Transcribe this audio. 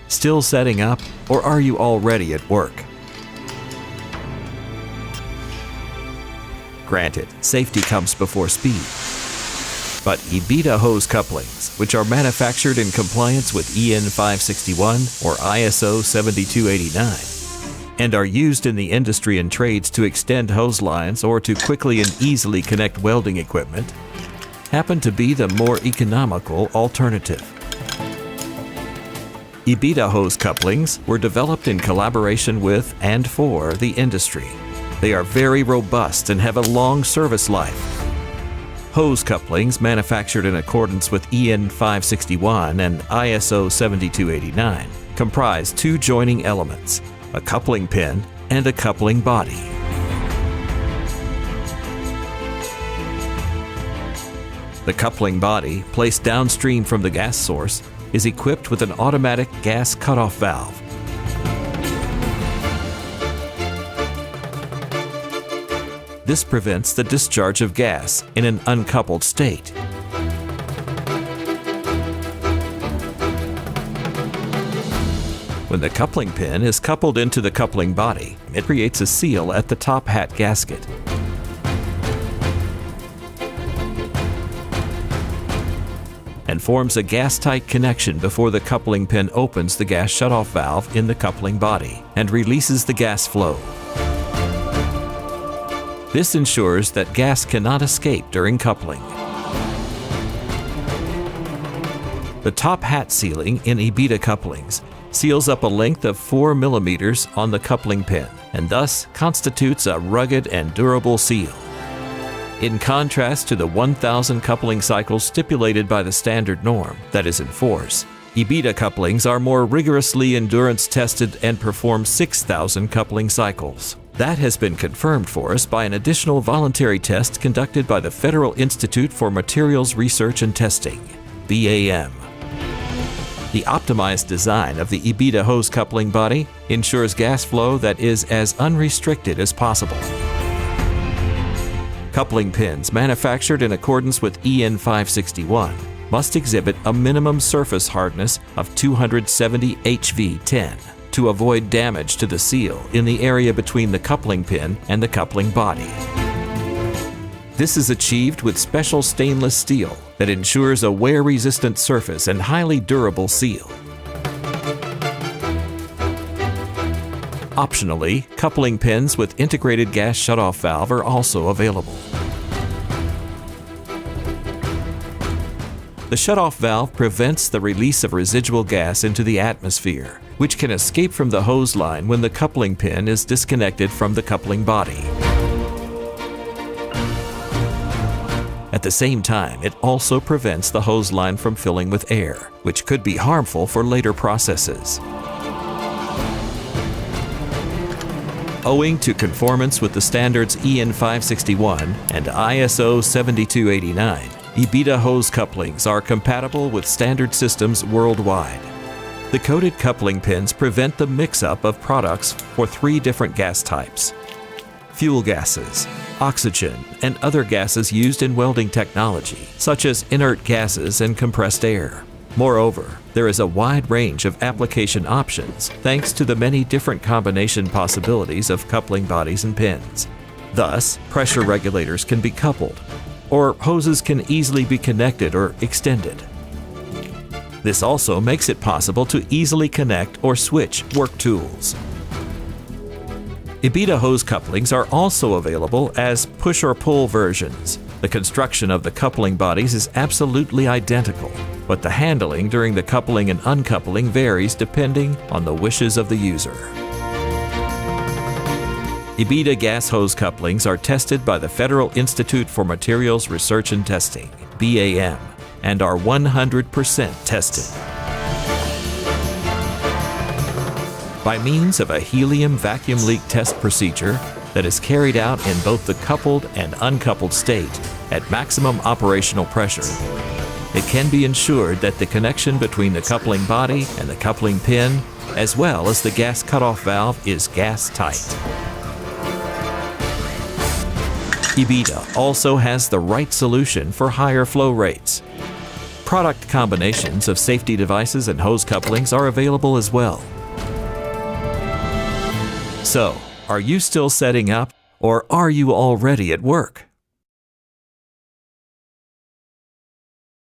Still setting up, or are you already at work? Granted, safety comes before speed. But EBITDA hose couplings, which are manufactured in compliance with EN 561 or ISO 7289, and are used in the industry and trades to extend hose lines or to quickly and easily connect welding equipment, happen to be the more economical alternative. EBITDA hose couplings were developed in collaboration with and for the industry. They are very robust and have a long service life. Hose couplings manufactured in accordance with EN 561 and ISO 7289 comprise two joining elements, a coupling pin and a coupling body. The coupling body, placed downstream from the gas source, is equipped with an automatic gas cutoff valve. This prevents the discharge of gas in an uncoupled state. When the coupling pin is coupled into the coupling body, it creates a seal at the top hat gasket. And forms a gas-tight connection before the coupling pin opens the gas shutoff valve in the coupling body and releases the gas flow. This ensures that gas cannot escape during coupling. The top hat sealing in EBITDA couplings seals up a length of 4 millimeters on the coupling pin and thus constitutes a rugged and durable seal. In contrast to the 1,000 coupling cycles stipulated by the standard norm that is in force, EBITDA couplings are more rigorously endurance tested and perform 6,000 coupling cycles. That has been confirmed for us by an additional voluntary test conducted by the Federal Institute for Materials Research and Testing, BAM. The optimized design of the EBITDA hose coupling body ensures gas flow that is as unrestricted as possible. Coupling pins manufactured in accordance with EN 561 must exhibit a minimum surface hardness of 270 HV10 to avoid damage to the seal in the area between the coupling pin and the coupling body. This is achieved with special stainless steel that ensures a wear-resistant surface and highly durable seal. Optionally, coupling pins with integrated gas shutoff valve are also available. The shutoff valve prevents the release of residual gas into the atmosphere, which can escape from the hose line when the coupling pin is disconnected from the coupling body. At the same time, it also prevents the hose line from filling with air, which could be harmful for later processes. Owing to conformance with the standards EN 561 and ISO 7289, EBITDA hose couplings are compatible with standard systems worldwide. The coated coupling pins prevent the mix-up of products for 3 different gas types: fuel gases, oxygen, and other gases used in welding technology, such as inert gases and compressed air. Moreover, there is a wide range of application options thanks to the many different combination possibilities of coupling bodies and pins. Thus, pressure regulators can be coupled, or hoses can easily be connected or extended. This also makes it possible to easily connect or switch work tools. EBITDA hose couplings are also available as push or pull versions. The construction of the coupling bodies is absolutely identical, but the handling during the coupling and uncoupling varies depending on the wishes of the user. EBITDA gas hose couplings are tested by the Federal Institute for Materials Research and Testing, BAM, and are 100% tested. By means of a helium vacuum leak test procedure that is carried out in both the coupled and uncoupled state at maximum operational pressure, it can be ensured that the connection between the coupling body and the coupling pin, as well as the gas cutoff valve, is gas tight. EBITDA also has the right solution for higher flow rates. Product combinations of safety devices and hose couplings are available as well. So, are you still setting up, or are you already at work?